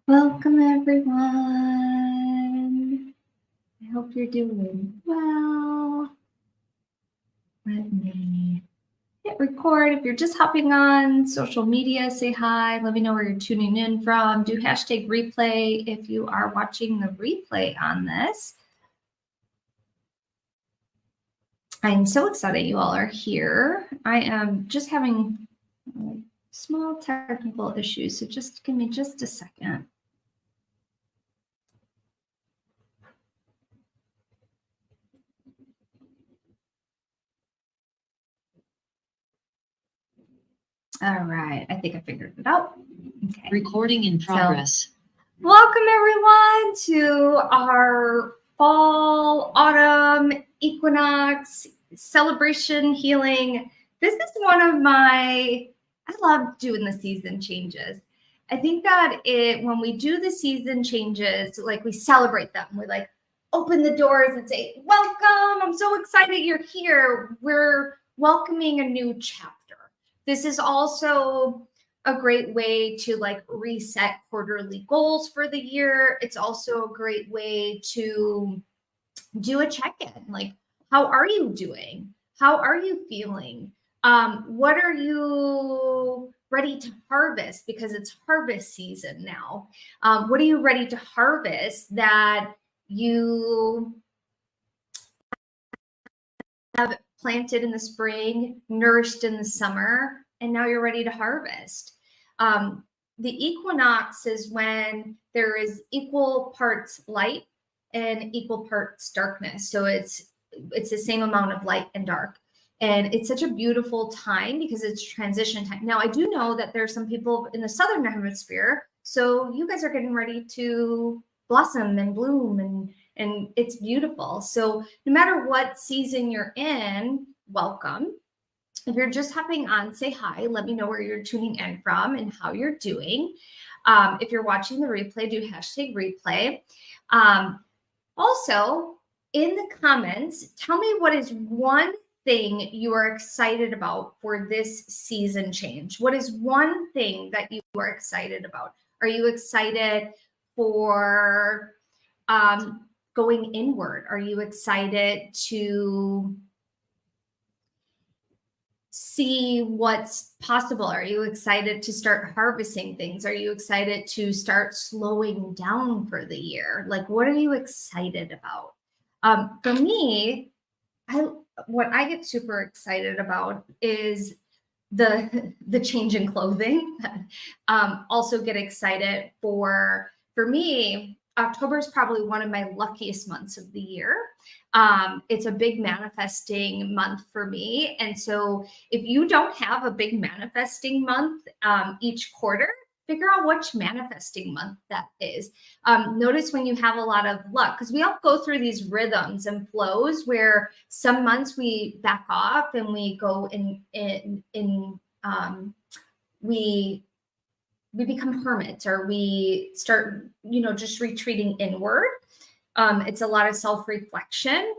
Welcome, everyone. I hope you're doing well. Let me hit record. If you're just hopping on social media, say hi. Let me know where you're tuning in from. Do hashtag replay if you are watching the replay on this. I'm so excited you all are here. I am just having small technical issues, so just give me just a second. All right, I think I figured it out. Okay. Recording in progress. Welcome everyone to our fall, autumn, equinox, celebration, healing. This is one of I love doing the season changes. I think that when we do the season changes, like we celebrate them, we like open the doors and say, welcome, I'm so excited you're here. We're welcoming a new chapter. This is also a great way to like reset quarterly goals for the year. It's also a great way to do a check-in. Like, how are you doing? How are you feeling? What are you ready to harvest? Because it's harvest season now. What are you ready to harvest that you have planted in the spring, nourished in the summer, and now you're ready to harvest? The equinox is when there is equal parts light and equal parts darkness. So it's the same amount of light and dark. And it's such a beautiful time because it's transition time. Now, I do know that there's some people in the southern hemisphere, so you guys are getting ready to blossom and bloom, and it's beautiful. So no matter what season you're in, welcome. If you're just hopping on, say hi. Let me know where you're tuning in from and how you're doing. If you're watching the replay, do hashtag replay. Also, in the comments, tell me what is one thing you are excited about for this season change. What is one thing that you are excited about? Are you excited for going inward? Are you excited to see what's possible? Are you excited to start harvesting things? Are you excited to start slowing down for the year? Like, what are you excited about? For me, what I get super excited about is the change in clothing. Also get excited for me, October is probably one of my luckiest months of the year. It's a big manifesting month for me. And so if you don't have a big manifesting month each quarter, figure out which manifesting month that is. Notice when you have a lot of luck, because we all go through these rhythms and flows where some months we back off and we go we become hermits, or we start, just retreating inward. It's a lot of self-reflection.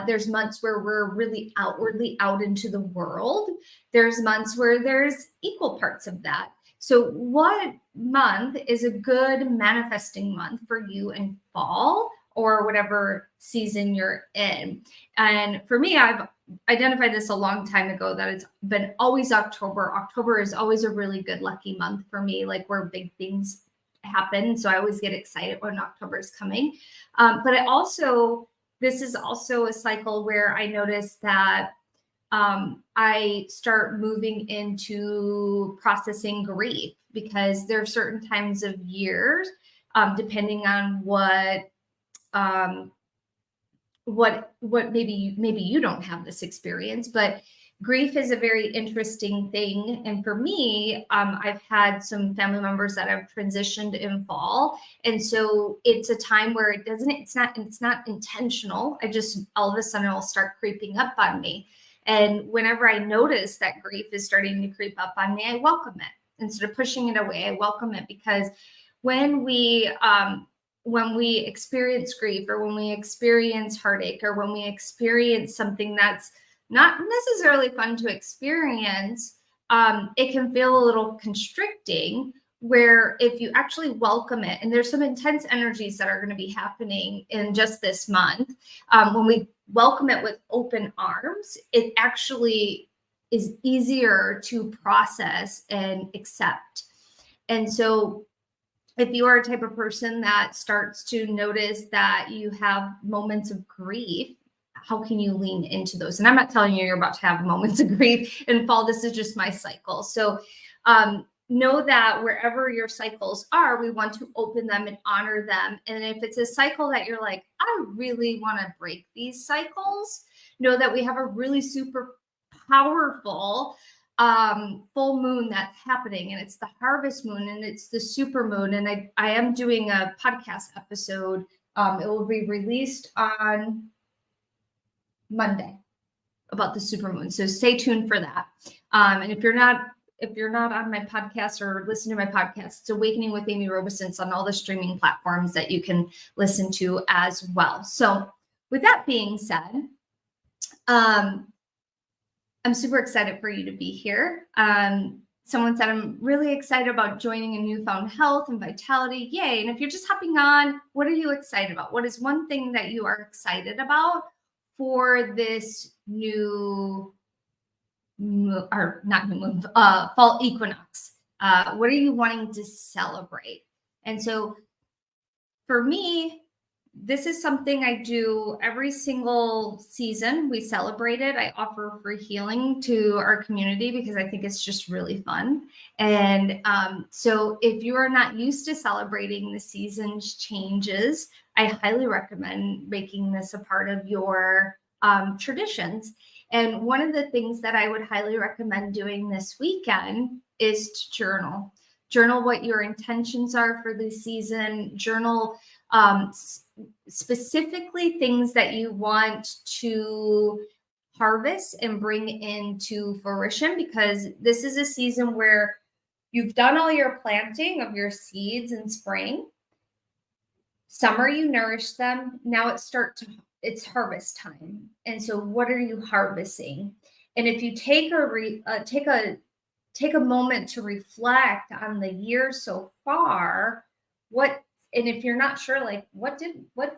There's months where we're really outwardly out into the world. There's months where there's equal parts of that. So what month is a good manifesting month for you in fall or whatever season you're in? And for me, I've identified this a long time ago that it's been always October. October is always a really good lucky month for me, like where big things happen. So I always get excited when October is coming. But this is also a cycle where I notice that I start moving into processing grief, because there are certain times of years, depending on what maybe you don't have this experience, but grief is a very interesting thing. And for me, I've had some family members that have transitioned in fall, and so it's a time where it's not intentional. I just, all of a sudden, it'll start creeping up on me. And whenever I notice that grief is starting to creep up on me, I welcome it. Instead of pushing it away, I welcome it, because when we experience grief, or when we experience heartache, or when we experience something that's not necessarily fun to experience, it can feel a little constricting. where if you actually welcome it, and there's some intense energies that are going to be happening in just this month, when we welcome it with open arms, it actually is easier to process and accept. And so if you are a type of person that starts to notice that you have moments of grief, how can you lean into those? And I'm not telling you you're about to have moments of grief in fall. This is just my cycle. So know that wherever your cycles are, we want to open them and honor them. And if it's a cycle that you're like, I really want to break these cycles, know that we have a really super powerful full moon that's happening, and it's the harvest moon and it's the super moon. And I am doing a podcast episode. It will be released on Monday about the super moon. So stay tuned for that. And if you're not on my podcast or listen to my podcast, it's Awakening with Amy Robeson on all the streaming platforms that you can listen to as well. So with that being said, I'm super excited for you to be here. Someone said, I'm really excited about joining a newfound health and vitality. Yay. And if you're just hopping on, what are you excited about? What is one thing that you are excited about for this new or not new moon, fall equinox? What are you wanting to celebrate? And so for me, this is something I do every single season. We celebrate it. I offer free healing to our community because I think it's just really fun. And so if you are not used to celebrating the season's changes, I highly recommend making this a part of your traditions. And one of the things that I would highly recommend doing this weekend is to journal. Journal what your intentions are for the season. Journal specifically things that you want to harvest and bring into fruition, because this is a season where you've done all your planting of your seeds in spring. Summer, you nourish them. Now it's harvest time. And so what are you harvesting? And if you take a moment to reflect on the year so far, and if you're not sure, like what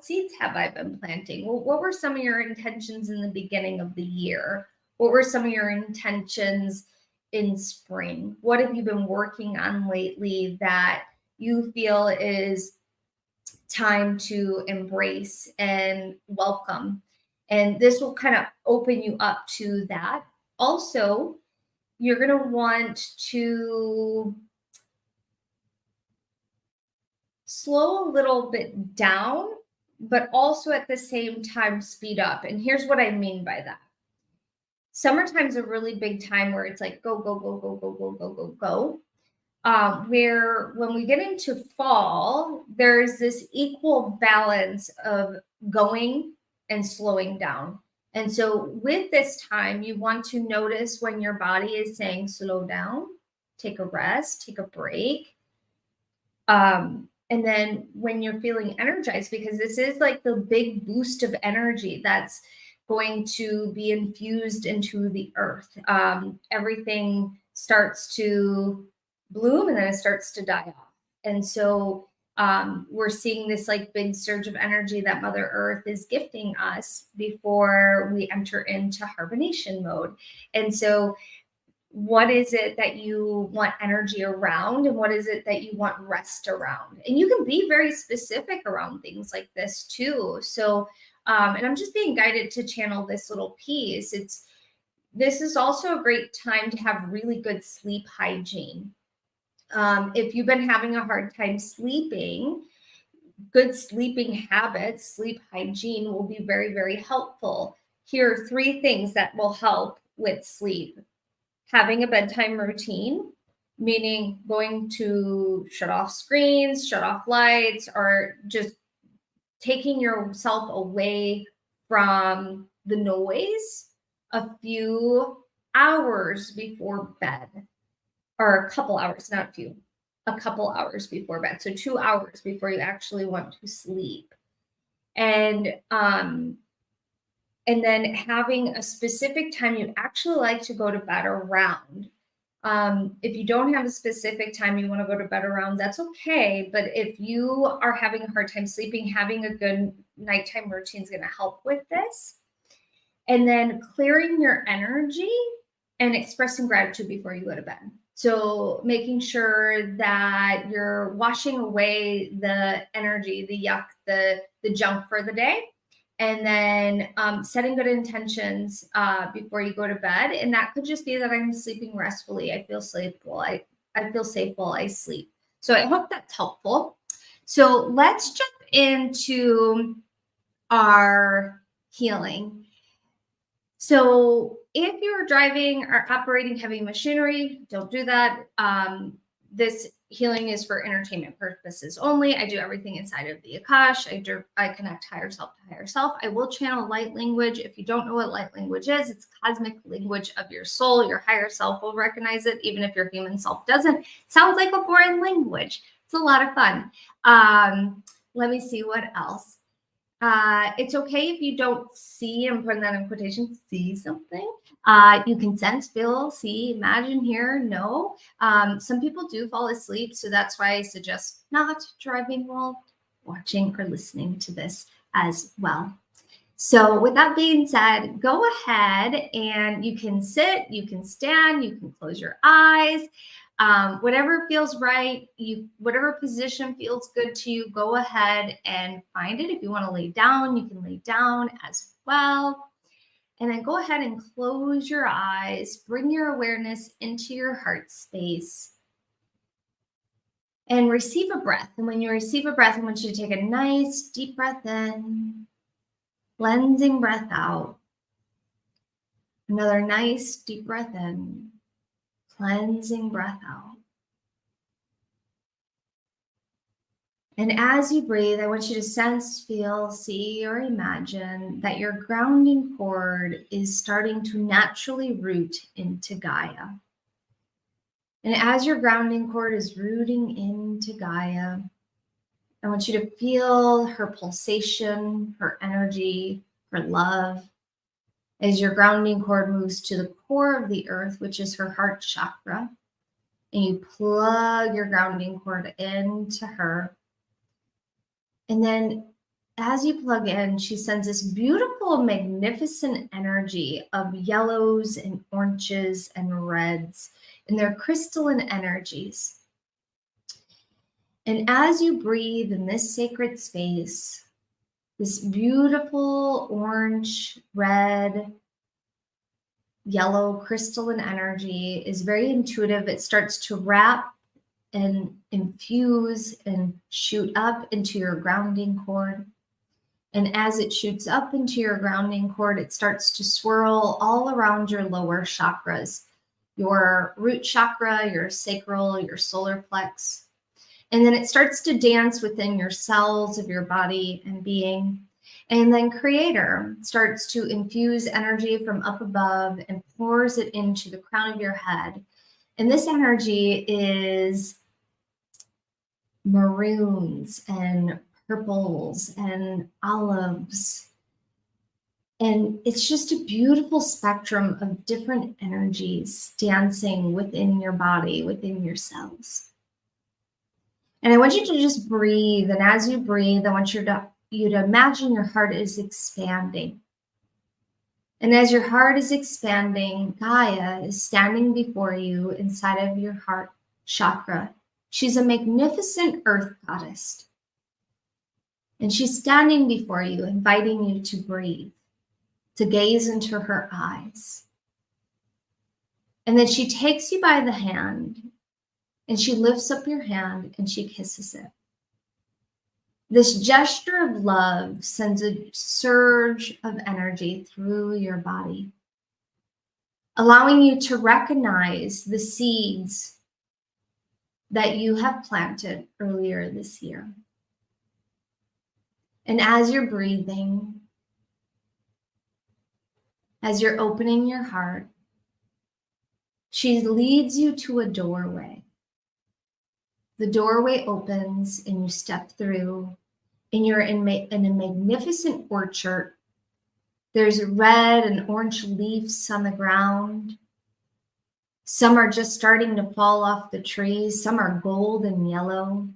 seeds have I been planting? Well, what were some of your intentions in the beginning of the year? What were some of your intentions in spring? What have you been working on lately that you feel is time to embrace and welcome? And this will kind of open you up to that. Also, you're going to want to slow a little bit down, but also at the same time speed up. And here's what I mean by that. Summertime's a really big time where it's like go, go, go, go, go, go, go, go, go. Where when we get into fall, there's this equal balance of going and slowing down. And so with this time, you want to notice when your body is saying slow down, take a rest, take a break. And then when you're feeling energized, because this is like the big boost of energy that's going to be infused into the earth. Everything starts to bloom and then it starts to die off. And so we're seeing this like big surge of energy that Mother Earth is gifting us before we enter into hibernation mode. And so what is it that you want energy around, and what is it that you want rest around? And you can be very specific around things like this too. So, and I'm just being guided to channel this little piece. This is also a great time to have really good sleep hygiene. If you've been having a hard time sleeping, good sleeping habits, sleep hygiene will be very, very helpful. Here are 3 things that will help with sleep. Having a bedtime routine, meaning going to shut off screens, shut off lights, or just taking yourself away from the noise a few hours before bed, or a couple hours, not a few, a couple hours before bed. So 2 hours before you actually want to sleep. And then having a specific time you actually like to go to bed around. If you don't have a specific time you want to go to bed around, that's okay. But if you are having a hard time sleeping, having a good nighttime routine is going to help with this. And then clearing your energy and expressing gratitude before you go to bed. So making sure that you're washing away the energy, the yuck, the junk for the day, and then setting good intentions before you go to bed. And that could just be that I'm sleeping restfully. I feel sleepful. I feel safe while I sleep. So I hope that's helpful. So let's jump into our healing. So if you're driving or operating heavy machinery, don't do that. This healing is for entertainment purposes only. I do everything inside of the Akash. I connect higher self to higher self. I will channel light language. If you don't know what light language is, it's cosmic language of your soul. Your higher self will recognize it, even if your human self doesn't. Sounds like a foreign language. It's a lot of fun. Let me see what else. It's okay if you don't see, I'm putting that in quotation, see something. You can sense, feel, see, imagine, hear, know. Some people do fall asleep, so that's why I suggest not driving while watching or listening to this as well. So with that being said, go ahead and you can sit, you can stand, you can close your eyes. Whatever feels right, whatever position feels good to you, go ahead and find it. If you want to lay down, you can lay down as well. And then go ahead and close your eyes. Bring your awareness into your heart space. And receive a breath. And when you receive a breath, I want you to take a nice deep breath in, cleansing breath out. Another nice deep breath in, cleansing breath out. And as you breathe, I want you to sense, feel, see, or imagine that your grounding cord is starting to naturally root into Gaia. And as your grounding cord is rooting into Gaia, I want you to feel her pulsation, her energy, her love, as your grounding cord moves to the core of the earth, which is her heart chakra. And you plug your grounding cord into her. And then as you plug in, she sends this beautiful, magnificent energy of yellows and oranges and reds, and they're crystalline energies. And as you breathe in this sacred space, this beautiful orange, red, yellow crystalline energy is very intuitive. It starts to wrap and infuse and shoot up into your grounding cord. And as it shoots up into your grounding cord, it starts to swirl all around your lower chakras, your root chakra, your sacral, your solar plex. And then it starts to dance within your cells of your body and being. And then Creator starts to infuse energy from up above and pours it into the crown of your head. And this energy is maroons and purples and olives. And it's just a beautiful spectrum of different energies dancing within your body, within your cells. And I want you to just breathe. And as you breathe, I want you to imagine your heart is expanding. And as your heart is expanding, Gaia is standing before you inside of your heart chakra. She's a magnificent earth goddess. And she's standing before you, inviting you to breathe, to gaze into her eyes. And then she takes you by the hand and she lifts up your hand and she kisses it. This gesture of love sends a surge of energy through your body, allowing you to recognize the seeds that you have planted earlier this year. And as you're breathing, as you're opening your heart, she leads you to a doorway. The doorway opens and you step through, and you're in a magnificent orchard. There's red and orange leaves on the ground. Some are just starting to fall off the trees. Some are gold and yellow.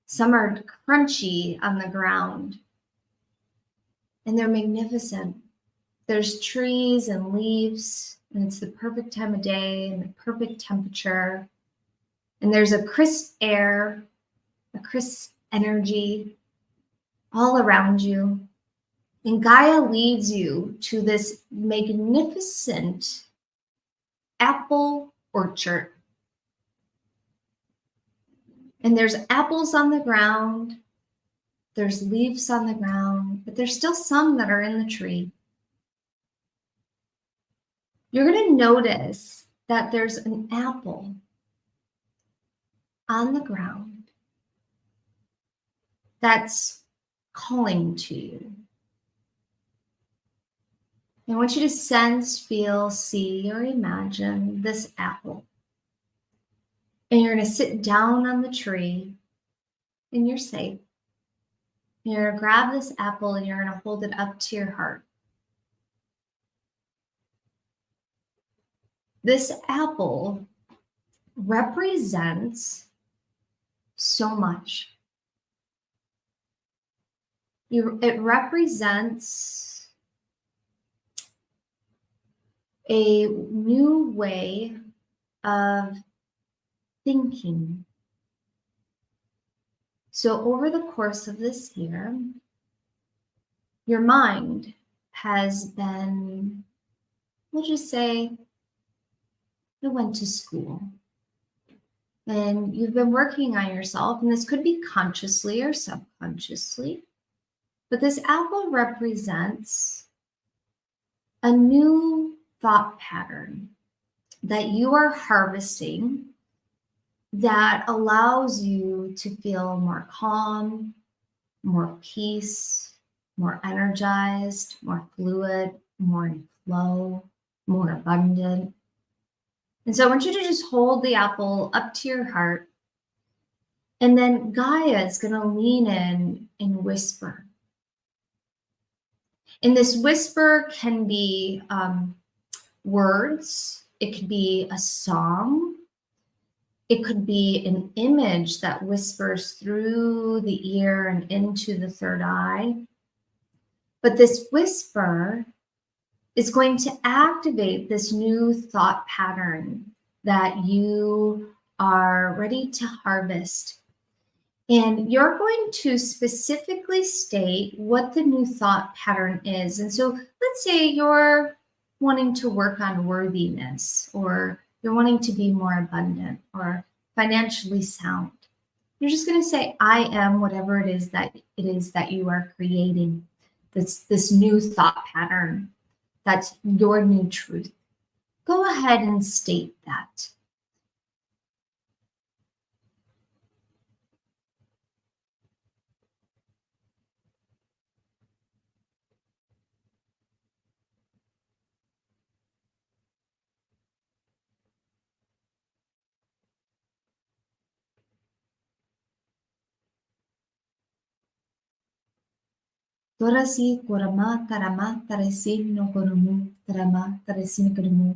Some are crunchy on the ground. And they're magnificent. There's trees and leaves, and it's the perfect time of day and the perfect temperature. And there's a crisp air, a crisp energy all around you. And Gaia leads you to this magnificent apple orchard. And there's apples on the ground, there's leaves on the ground, but there's still some that are in the tree. You're going to notice that there's an apple on the ground that's calling to you. I want you to sense, feel, see, or imagine this apple. And you're going to sit down on the tree and you're safe. You're going to grab this apple and you're going to hold it up to your heart. This apple represents so much. It represents a new way of thinking. So over the course of this year, your mind has been, we'll just say, you went to school and you've been working on yourself, and this could be consciously or subconsciously, but this apple represents a new thought pattern that you are harvesting that allows you to feel more calm, more peace, more energized, more fluid, more in flow, more abundant. And so I want you to just hold the apple up to your heart, and then Gaia is going to lean in and whisper. And this whisper can be words, it could be a song, it could be an image that whispers through the ear and into the third eye. But this whisper is going to activate this new thought pattern that you are ready to harvest. And you're going to specifically state what the new thought pattern is. And so let's say you're wanting to work on worthiness, or you're wanting to be more abundant or financially sound. You're just going to say, I am whatever it is that you are creating. This new thought pattern. That's your new truth. Go ahead and state that. Torasi kurama tarama taresin no kurumu tarama taresin kurumu.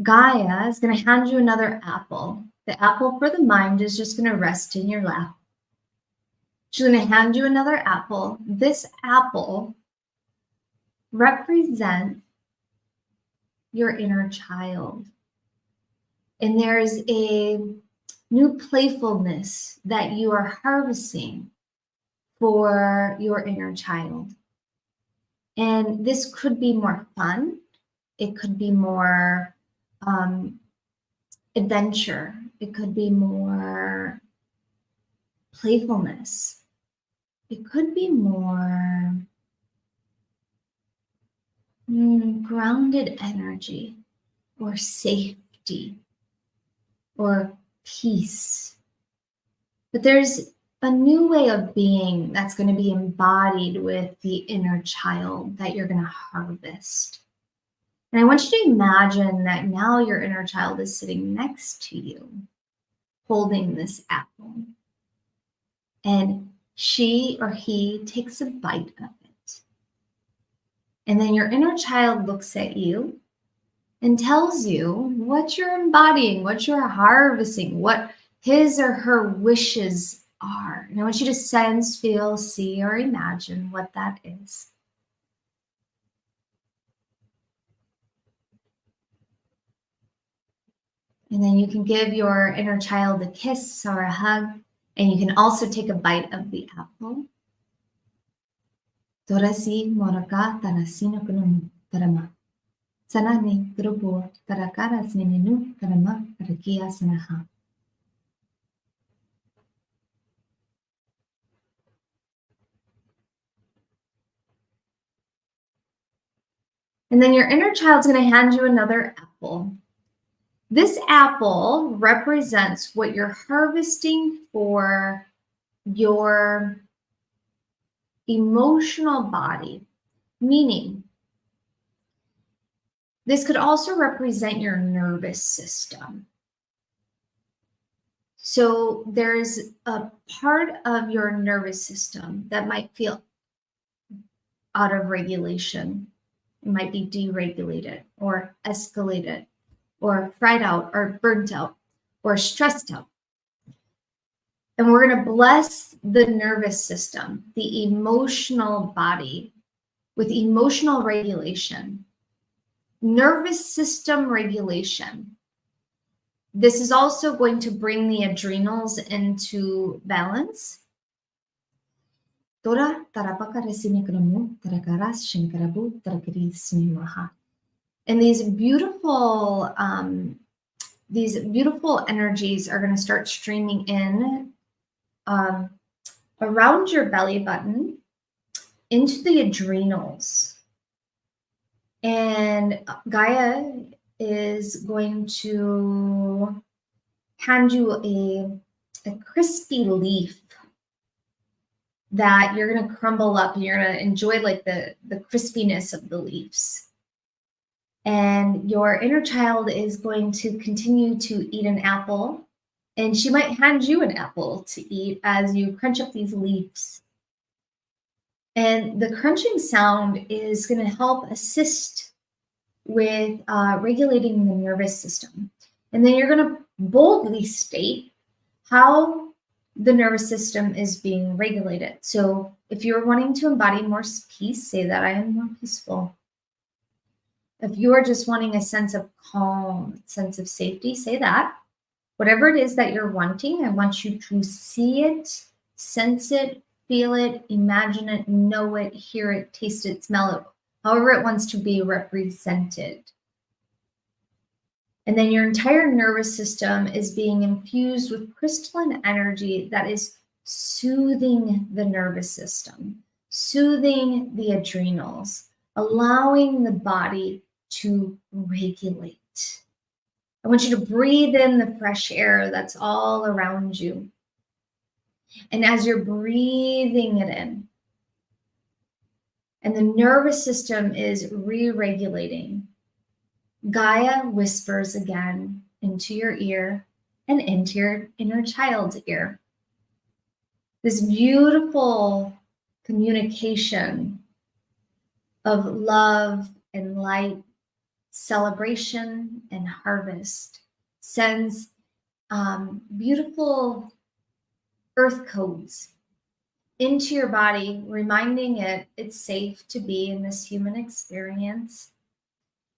Gaia is going to hand you another apple. The apple for the mind is just going to rest in your lap. She's going to hand you another apple. This apple represents your inner child. And there is a new playfulness that you are harvesting for your inner child. And this could be more fun. It could be more adventure. It could be more playfulness. It could be more grounded energy or safety or peace. But there's a new way of being that's going to be embodied with the inner child that you're going to harvest. And I want you to imagine that now your inner child is sitting next to you, holding this apple. And she or he takes a bite of it. And then your inner child looks at you and tells you what you're embodying, what you're harvesting, what his or her wishes are. And I want you to sense, feel, see, or imagine what that is. And then you can give your inner child a kiss or a hug, and you can also take a bite of the apple. Torasi moraka tarasino kunum tarama. Sanani grupo tarakara sininu tarama tarakia sanaha. And then your inner child's going to hand you another apple. This apple represents what you're harvesting for your emotional body, meaning this could also represent your nervous system. So there's a part of your nervous system that might feel out of regulation. It might be deregulated or escalated or fried out or burnt out or stressed out. And we're going to bless the nervous system, the emotional body, with emotional regulation, nervous system regulation. This is also going to bring the adrenals into balance. And these beautiful energies are going to start streaming in around your belly button into the adrenals. And Gaia is going to hand you a crispy leaf that you're going to crumble up and you're going to enjoy like the crispiness of the leaves. And your inner child is going to continue to eat an apple, and she might hand you an apple to eat as you crunch up these leaves. And the crunching sound is going to help assist with regulating the nervous system. And then you're going to boldly state how the nervous system is being regulated. So if you're wanting to embody more peace, say that I am more peaceful. If you are just wanting a sense of calm, sense of safety, say that. Whatever it is that you're wanting, I want you to see it, sense it, feel it, imagine it, know it, hear it, taste it, smell it, however it wants to be represented. And then your entire nervous system is being infused with crystalline energy that is soothing the nervous system, soothing the adrenals, allowing the body to regulate. I want you to breathe in the fresh air that's all around you. And as you're breathing it in, and the nervous system is re-regulating, Gaia whispers again into your ear and into your inner child's ear. This beautiful communication of love and light, celebration and harvest sends beautiful earth codes into your body, reminding it it's safe to be in this human experience.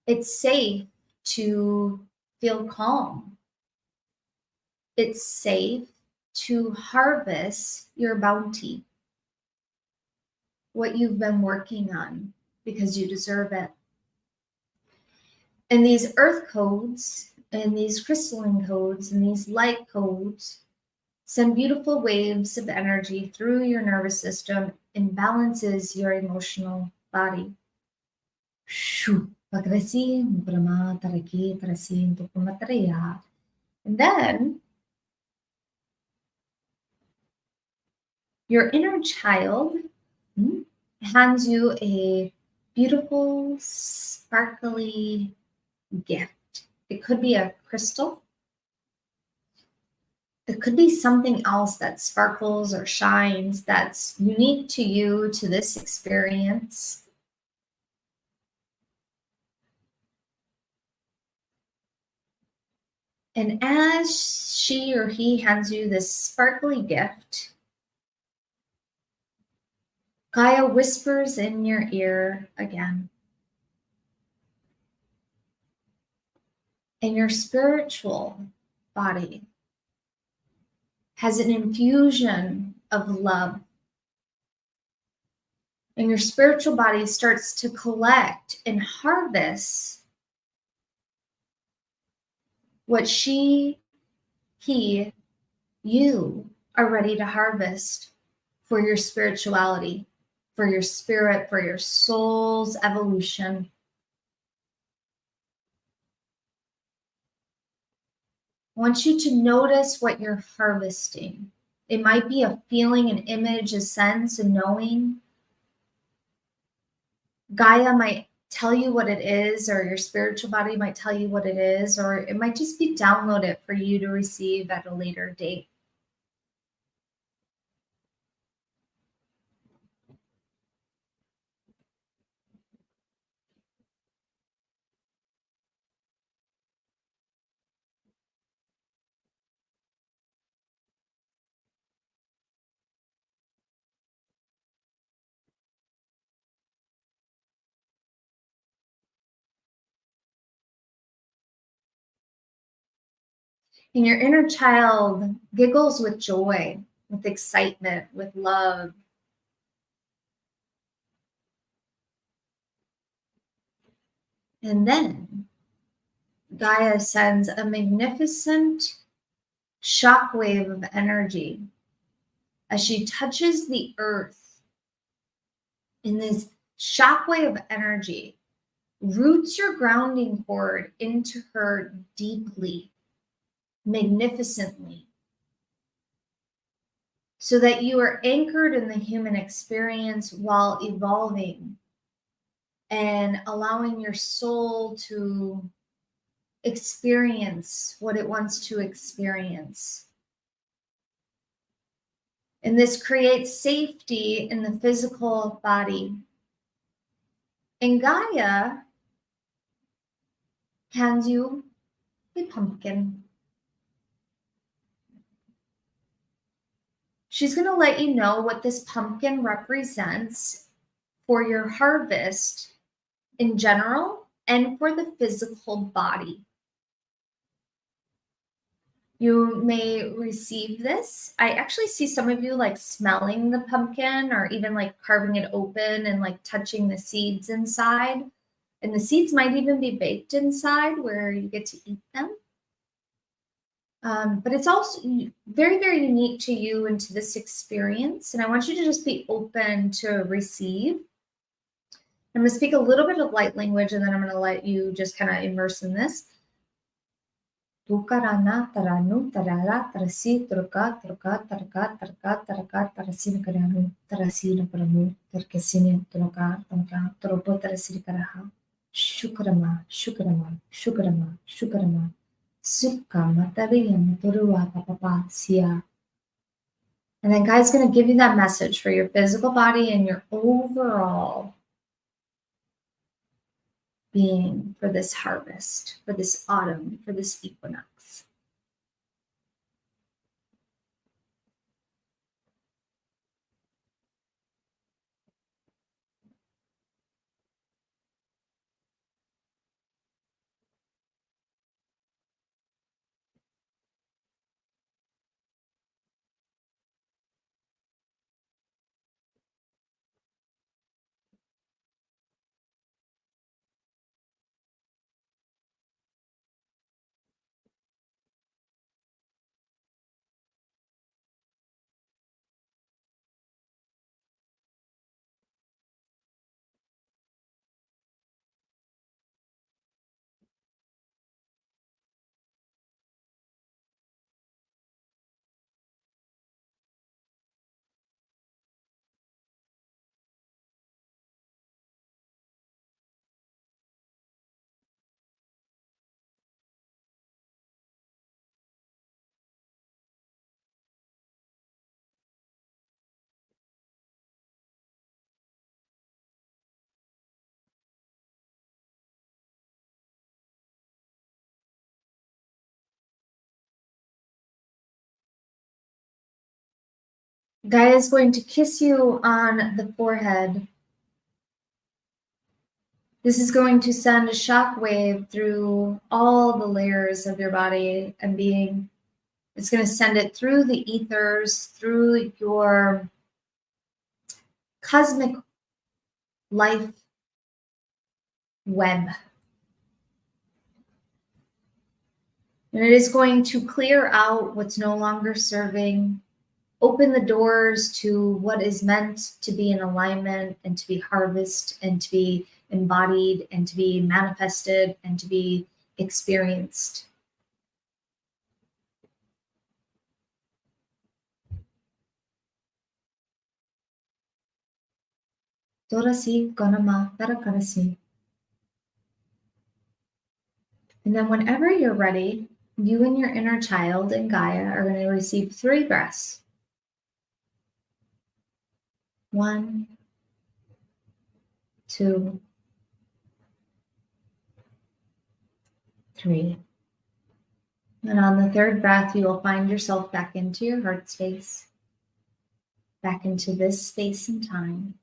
It's safe to feel calm. It's safe to harvest your bounty, what you've been working on, because you deserve it. And these earth codes and these crystalline codes and these light codes send beautiful waves of energy through your nervous system and balances your emotional body. And then your inner child hands you a beautiful, sparkly gift. It could be a crystal. It could be something else that sparkles or shines that's unique to you, to this experience. And as she or he hands you this sparkly gift, Gaia whispers in your ear again. And your spiritual body has an infusion of love. And your spiritual body starts to collect and harvest what she, he, you are ready to harvest for your spirituality, for your spirit, for your soul's evolution. I want you to notice what you're harvesting. It might be a feeling, an image, a sense, a knowing. Gaia might tell you what it is, or your spiritual body might tell you what it is, or it might just be downloaded for you to receive at a later date. And your inner child giggles with joy, with excitement, with love. And then Gaia sends a magnificent shockwave of energy as she touches the earth. In this shockwave of energy, roots your grounding cord into her deeply, magnificently, so that you are anchored in the human experience while evolving and allowing your soul to experience what it wants to experience. And this creates safety in the physical body. And Gaia hands you a pumpkin. She's going to let you know what this pumpkin represents for your harvest in general and for the physical body. You may receive this. I actually see some of you like smelling the pumpkin or even like carving it open and like touching the seeds inside. And the seeds might even be baked inside where you get to eat them. But it's also very, very unique to you and to this experience. And I want you to just be open to receive. I'm going to speak a little bit of light language and then I'm going to let you just kind of immerse in this. Tukarana taranu tarara tarasi turka turka tarka tarka taraka tarasina karanu tarasina paramu tarkasina turka tamka turopo tarasina karaha. Shukrama, shukrama, shukrama, shukrama. Sukka matariya maturua papa siya. And then Guy's going to give you that message for your physical body and your overall being for this harvest, for this autumn, for this equinox. Gaia is going to kiss you on the forehead. This is going to send a shock wave through all the layers of your body and being. It's going to send it through the ethers, through your cosmic life web. And it is going to clear out what's no longer serving, open the doors to what is meant to be in alignment and to be harvested and to be embodied and to be manifested and to be experienced. Dorasi Ganama Tarakarasi. And then whenever you're ready, you and your inner child and Gaia are going to receive 3 breaths. 1, 2, 3. And on the 3rd breath, you will find yourself back into your heart space, back into this space and time.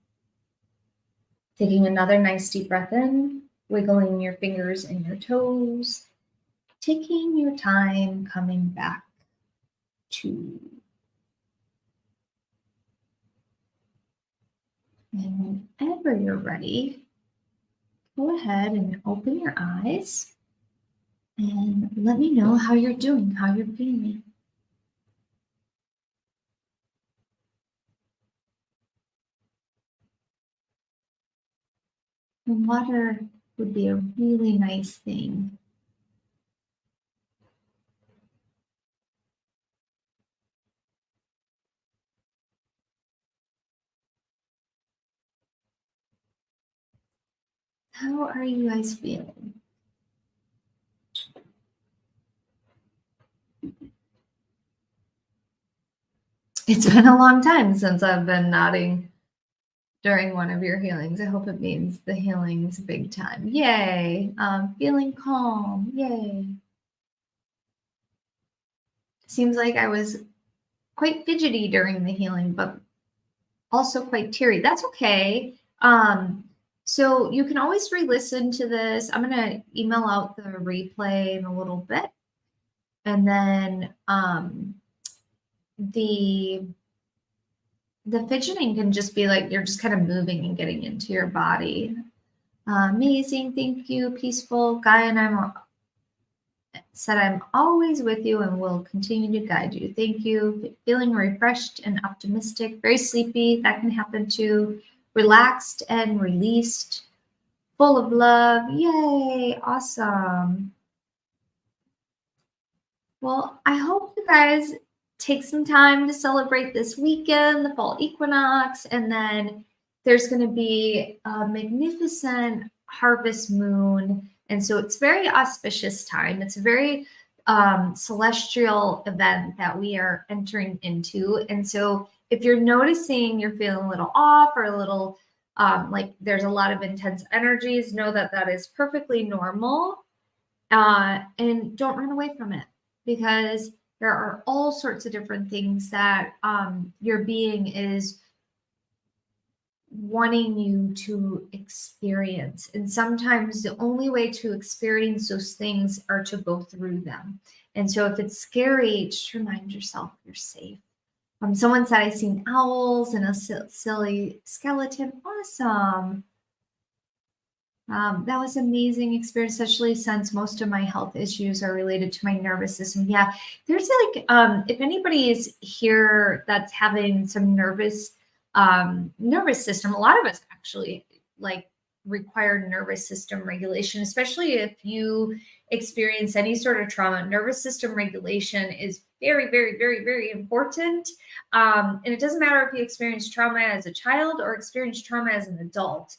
Taking another nice deep breath in, wiggling your fingers and your toes, taking your time coming back to. And whenever you're ready, go ahead and open your eyes and let me know how you're doing, how you're feeling. And water would be a really nice thing. How are you guys feeling? It's been a long time since I've been nodding during one of your healings. I hope it means the healing's big time. Yay. Feeling calm. Yay. Seems like I was quite fidgety during the healing, but also quite teary. That's okay. So you can always re-listen to this. I'm going to email out the replay in a little bit. And then the fidgeting can just be like you're just kind of moving and getting into your body. Amazing. Thank you. Peaceful. Gaia and I'm always with you and will continue to guide you. Thank you. Feeling refreshed and optimistic, very sleepy. That can happen too. Relaxed and released, full of love. Yay. Awesome. Well, I hope you guys take some time to celebrate this weekend, the fall equinox, and then there's going to be a magnificent harvest moon. And so it's very auspicious time. It's a very celestial event that we are entering into. And so if you're noticing you're feeling a little off or a little like there's a lot of intense energies, know that that is perfectly normal. And don't run away from it, because there are all sorts of different things that your being is wanting you to experience. And sometimes the only way to experience those things are to go through them. And so if it's scary, just remind yourself you're safe. Someone said, I've seen owls and a silly skeleton. Awesome. That was an amazing experience, especially since most of my health issues are related to my nervous system. Yeah, there's like, if anybody is here that's having some nervous system, a lot of us actually like require nervous system regulation, especially if you experience any sort of trauma. Nervous system regulation is very, very, very, very important. And it doesn't matter if you experience trauma as a child or experience trauma as an adult.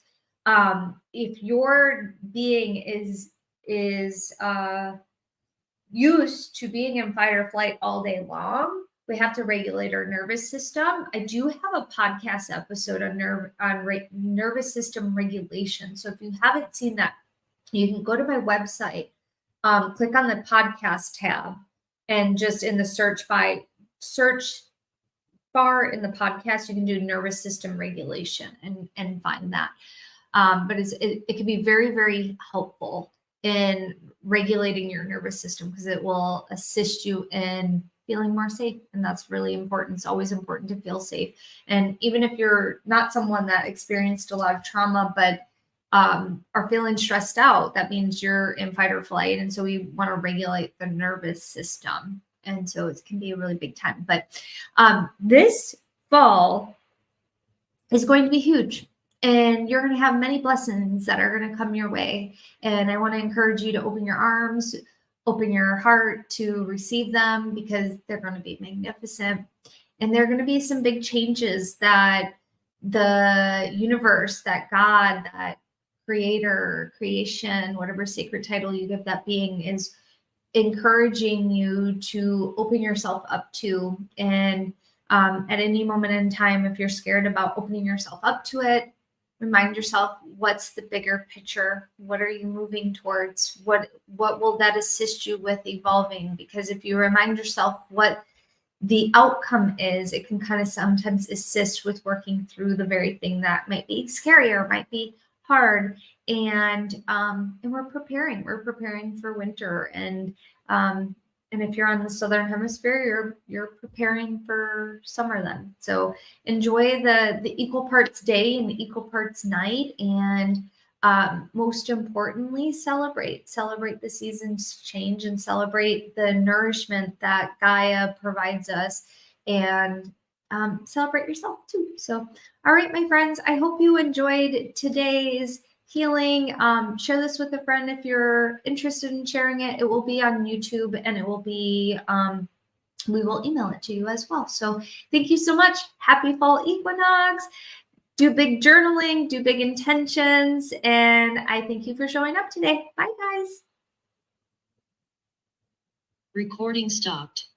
If your being is used to being in fight or flight all day long, we have to regulate our nervous system. I do have a podcast episode on nervous system regulation. So if you haven't seen that, you can go to my website, click on the podcast tab, and just in the search far in the podcast, you can do nervous system regulation and find that. But it can be very, very helpful in regulating your nervous system because it will assist you in feeling more safe. And that's really important. It's always important to feel safe. And even if you're not someone that experienced a lot of trauma, but are feeling stressed out, that means you're in fight or flight. And so we want to regulate the nervous system. And so it can be a really big time. But this fall is going to be huge. And you're going to have many blessings that are going to come your way. And I want to encourage you to open your arms, open your heart to receive them because they're going to be magnificent. And there are going to be some big changes that the universe, that God, that creator, creation, whatever sacred title you give that being, is encouraging you to open yourself up to. And at any moment in time, if you're scared about opening yourself up to it, remind yourself, what's the bigger picture? What are you moving towards? What will that assist you with evolving? Because if you remind yourself what the outcome is, it can kind of sometimes assist with working through the very thing that might be scary or might be hard. And we're preparing for winter. And if you're on the Southern Hemisphere, you're preparing for summer then. So enjoy the equal parts day and the equal parts night. And most importantly, celebrate the seasons change and celebrate the nourishment that Gaia provides us, and celebrate yourself too. So, all right, my friends, I hope you enjoyed today's healing. Share this with a friend if you're interested in sharing it. It will be on YouTube, and it will be we will email it to you as well. So thank you so much. Happy fall equinox. Do big journaling, do big intentions, and I thank you for showing up today. Bye, guys. Recording stopped.